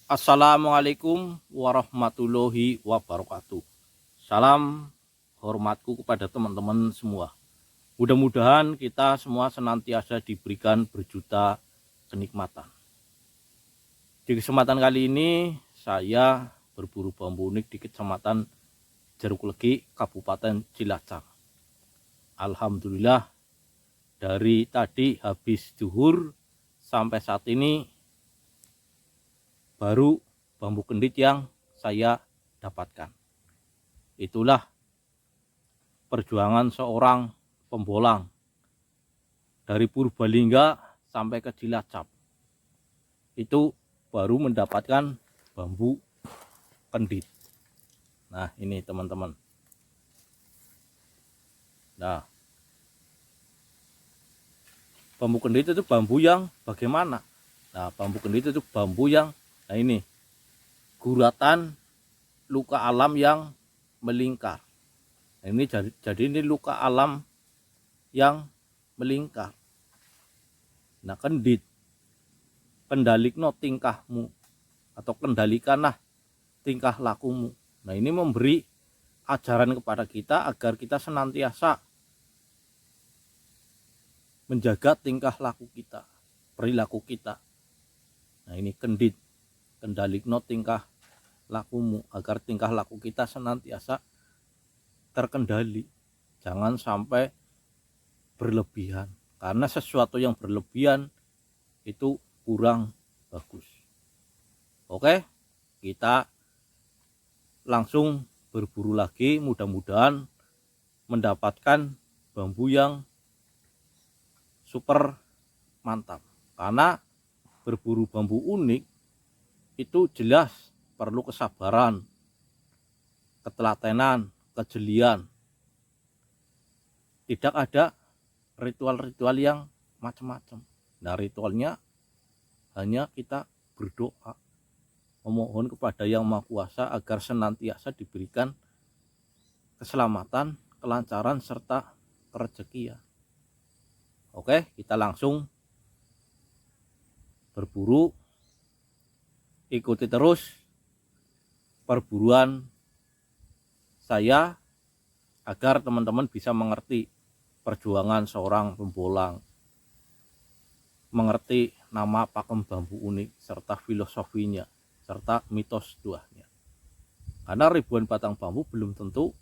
Assalamualaikum warahmatullahi wabarakatuh. Salam hormatku kepada teman-teman semua. Mudah-mudahan kita semua senantiasa diberikan berjuta kenikmatan. Di kesempatan kali ini saya berburu bambu unik di Kecamatan Jeruk Legi, Kabupaten Cilacap. Alhamdulillah dari tadi habis zuhur sampai saat ini baru bambu kendit yang saya dapatkan. Itulah perjuangan seorang pembolang dari Purbalingga sampai ke Cilacap. Itu baru mendapatkan bambu kendit. Nah, ini teman-teman. Nah, bambu kendit itu bambu yang bagaimana? Nah, bambu kendit itu bambu yang ini guratan luka alam yang melingkar. Nah, ini jadi ini luka alam yang melingkar. Nah, kendit kendalikno tingkahmu atau kendalikanlah tingkah lakumu. Nah, ini memberi ajaran kepada kita agar kita senantiasa menjaga tingkah laku kita, perilaku kita. Nah, ini kendit kendalikno tingkah lakumu, agar tingkah laku kita senantiasa terkendali. Jangan sampai berlebihan, karena sesuatu yang berlebihan itu kurang bagus. Oke, kita langsung berburu lagi, mudah-mudahan mendapatkan bambu yang super mantap. Karena berburu bambu unik itu jelas perlu kesabaran, ketelatenan, kejelian. Tidak ada ritual-ritual yang macam-macam. Nah, ritualnya hanya kita berdoa, memohon kepada Yang Maha Kuasa agar senantiasa diberikan keselamatan, kelancaran, serta kerezekian. Oke, kita langsung berburu. Ikuti terus perburuan saya agar teman-teman bisa mengerti perjuangan seorang pembolang, mengerti nama pakem bambu unik serta filosofinya serta mitos tuahnya. Karena ribuan batang bambu belum tentu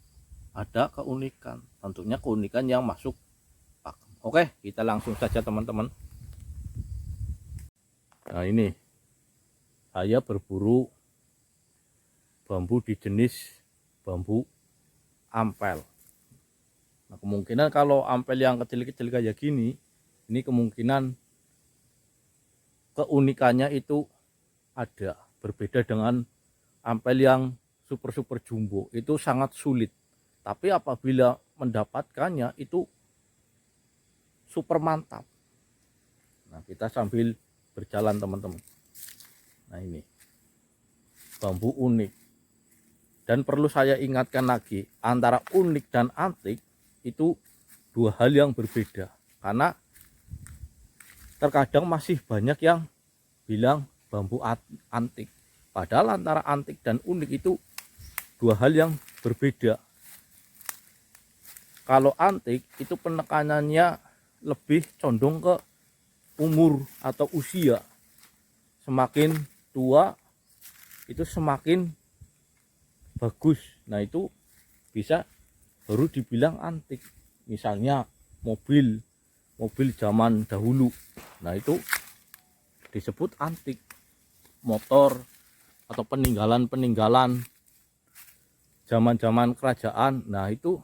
ada keunikan, tentunya keunikan yang masuk pakem. Oke, kita langsung saja teman-teman. Nah, ini saya berburu bambu di jenis bambu ampel. Nah, kemungkinan kalau ampel yang kecil-kecil kayak gini, ini kemungkinan keunikannya itu ada, berbeda dengan ampel yang super jumbo, itu sangat sulit. Tapi apabila mendapatkannya itu super mantap. Nah, kita sambil berjalan teman-teman. Nah, ini bambu unik. Dan perlu saya ingatkan lagi, antara unik dan antik itu dua hal yang berbeda. Karena terkadang masih banyak yang bilang bambu antik. Padahal antara antik dan unik itu dua hal yang berbeda. Kalau antik itu penekanannya lebih condong ke umur atau usia. Semakin tua itu semakin bagus. Nah, itu bisa baru dibilang antik. Misalnya mobil zaman dahulu, nah itu disebut antik. Motor atau peninggalan zaman kerajaan, nah itu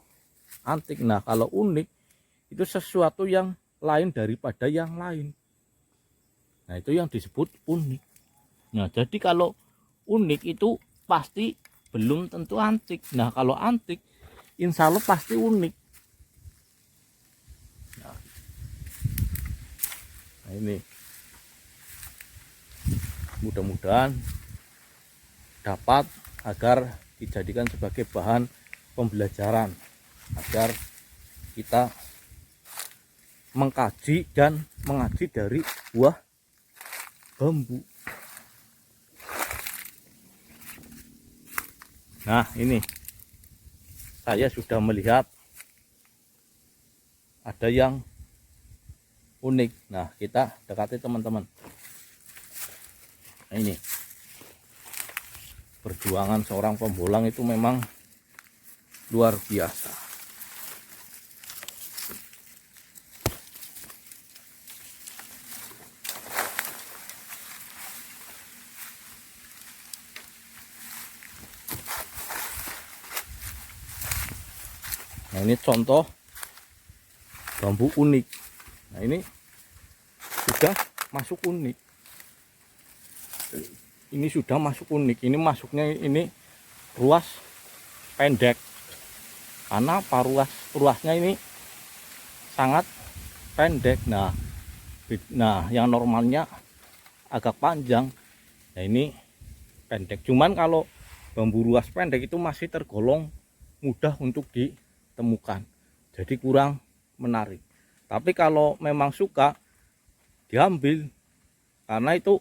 antik. Nah, kalau unik itu sesuatu yang lain daripada yang lain. Nah, itu yang disebut unik. Nah, jadi kalau unik itu pasti belum tentu antik. Nah, kalau antik insya Allah pasti unik. Nah, ini mudah-mudahan dapat agar dijadikan sebagai bahan pembelajaran, agar kita mengkaji dan mengaji dari buah bambu. Nah, ini saya sudah melihat ada yang unik. Nah, kita dekati teman-teman. Nah, ini perjuangan seorang pembolang itu memang luar biasa. Nah, ini contoh bambu unik. Nah, ini sudah masuk unik. Ini sudah masuk unik. Ini masuknya ini ruas pendek. Karena apa, ruasnya ini sangat pendek. Nah, yang normalnya agak panjang. Nah, ini pendek. Cuman kalau bambu ruas pendek itu masih tergolong mudah untuk ditemukan. Jadi kurang menarik. Tapi kalau memang suka, diambil. Karena itu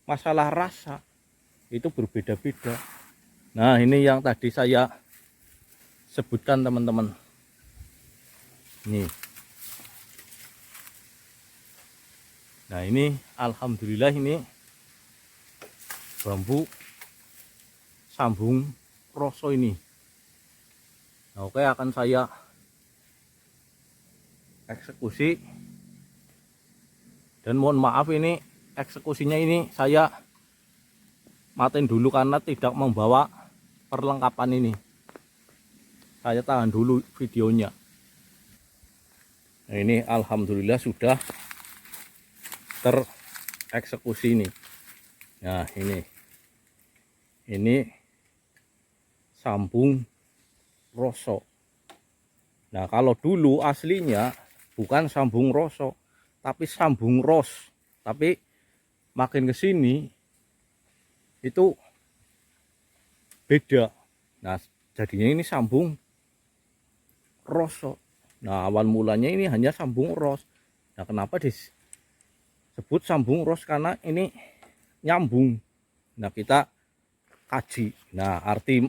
masalah rasa itu berbeda-beda. Nah, ini yang tadi saya sebutkan teman-teman. Nih. Nah, ini alhamdulillah ini bambu sambung roso ini. Nah, oke, akan saya eksekusi. Dan mohon maaf, ini eksekusinya ini saya matiin dulu karena tidak membawa perlengkapan ini. Saya tahan dulu videonya. Nah, ini alhamdulillah sudah tereksekusi ini. Nah, ini sambung roso. Nah, kalau dulu aslinya bukan sambung roso, tapi sambung ros. Tapi makin ke sini itu beda. Nah, jadinya ini sambung roso. Nah, awal mulanya ini hanya sambung ros. Nah, kenapa disebut sambung ros? Karena ini nyambung. Nah, kita kaji. Nah, arti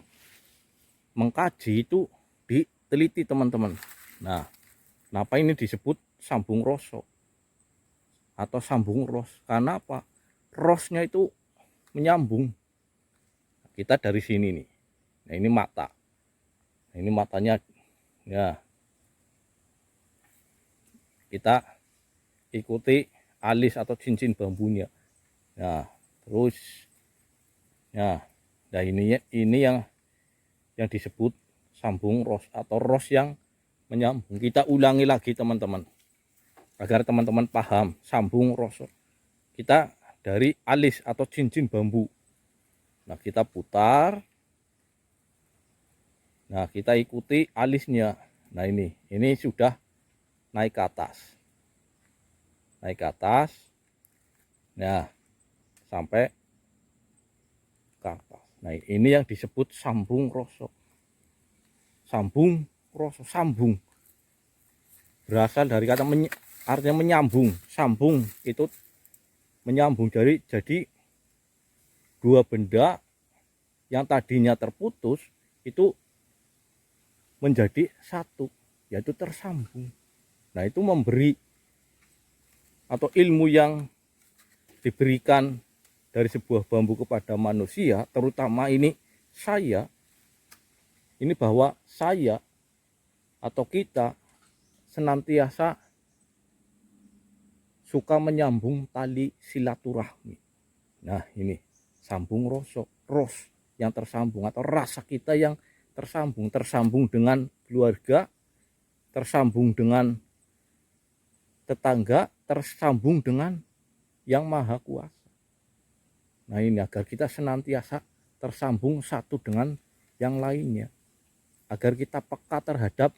mengkaji itu diteliti teman-teman. Nah, kenapa ini disebut sambung roso atau sambung ros? Karena apa? Rosnya itu menyambung. Kita dari sini nih. Nah, ini mata. Nah, ini matanya. Ya, kita ikuti alis atau cincin bambunya. Nah, terus, nah ini yang disebut sambung ros atau ros yang menyambung. Kita ulangi lagi teman-teman, agar teman-teman paham sambung ros. Kita dari alis atau cincin bambu. Nah, kita putar. Nah, kita ikuti alisnya. Nah, ini sudah naik ke atas. Naik ke atas. Nah, sampai ke atas. Nah, ini yang disebut sambung roso. Sambung roso, sambung. Berasal dari kata artinya menyambung. Sambung itu menyambung. Jadi dua benda yang tadinya terputus itu menjadi satu, yaitu tersambung. Nah, itu memberi atau ilmu yang diberikan dari sebuah bambu kepada manusia, terutama ini saya, ini bahwa saya atau kita senantiasa suka menyambung tali silaturahmi. Nah, ini sambung roso, ros yang tersambung atau rasa kita yang tersambung dengan keluarga, tersambung dengan tetangga, tersambung dengan yang maha kuasa. Nah, ini agar kita senantiasa tersambung satu dengan yang lainnya, agar kita peka terhadap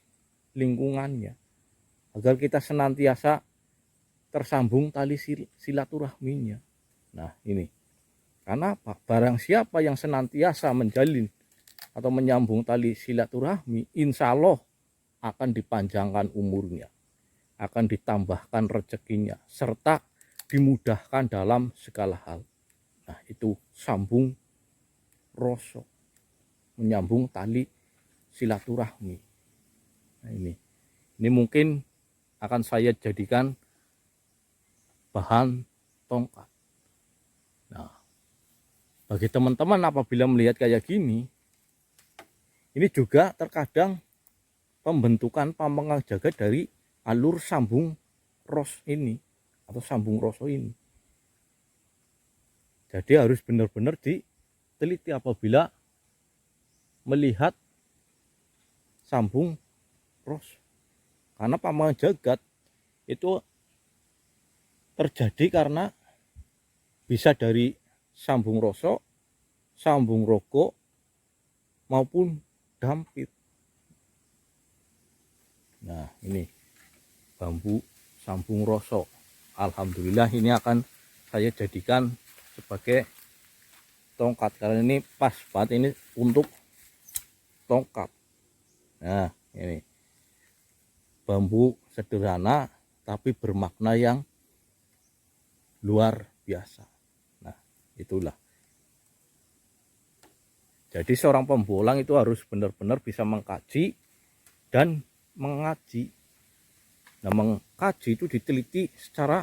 lingkungannya, agar kita senantiasa tersambung tali silaturahminya. Nah, ini karena apa? Barang siapa yang senantiasa menjalin atau menyambung tali silaturahmi, insya Allah akan dipanjangkan umurnya, akan ditambahkan rezekinya, serta dimudahkan dalam segala hal. Nah, itu sambung roso. menyambung tali silaturahmi. Nah, ini mungkin akan saya jadikan bahan tongkat. Nah, bagi teman-teman apabila melihat kayak gini, ini juga terkadang pembentukan pampengang jagat dari alur sambung ros ini atau sambung roso ini. Jadi harus benar-benar diteliti apabila melihat sambung ros, karena pampengang jagat itu terjadi karena bisa dari sambung roso, sambung roko, maupun dampit. Nah, ini bambu sambung roso. Alhamdulillah ini akan saya jadikan sebagai tongkat, karena ini pas banget ini untuk tongkat. Nah, ini bambu sederhana tapi bermakna yang luar biasa. Nah, itulah. Jadi seorang pembolang itu harus benar-benar bisa mengkaji dan mengaji. Nah, mengkaji itu diteliti secara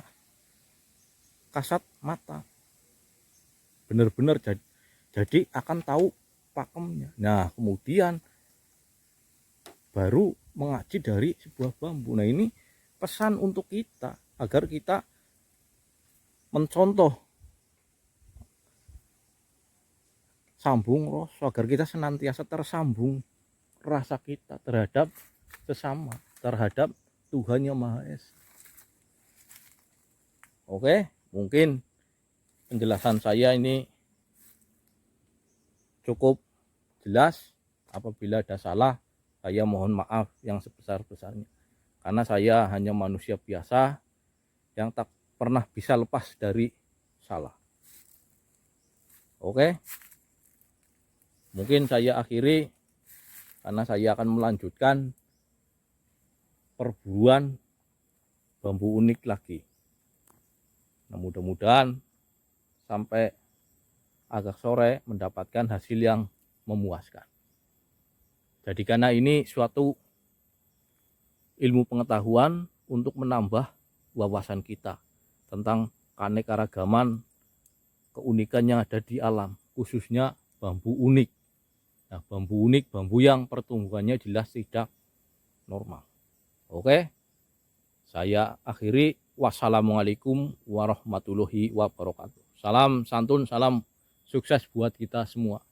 kasat mata. Benar-benar jadi akan tahu pakemnya. Nah, kemudian baru mengaji dari sebuah bambu. Nah, ini pesan untuk kita agar kita mencontoh sambung roso, agar kita senantiasa tersambung rasa kita terhadap sesama, terhadap Tuhan Yang Maha Esa. Oke, mungkin penjelasan saya ini cukup jelas. Apabila ada salah, saya mohon maaf yang sebesar-besarnya, karena saya hanya manusia biasa yang tak pernah bisa lepas dari salah. Oke, mungkin saya akhiri karena saya akan melanjutkan perburuan bambu unik lagi. Nah, mudah-mudahan sampai agak sore mendapatkan hasil yang memuaskan. Jadi karena ini suatu ilmu pengetahuan untuk menambah wawasan kita tentang keanekaragaman, keunikan yang ada di alam, khususnya bambu unik. Nah, bambu unik, bambu yang pertumbuhannya jelas tidak normal. Oke, saya akhiri. Wassalamualaikum warahmatullahi wabarakatuh. Salam santun, salam sukses buat kita semua.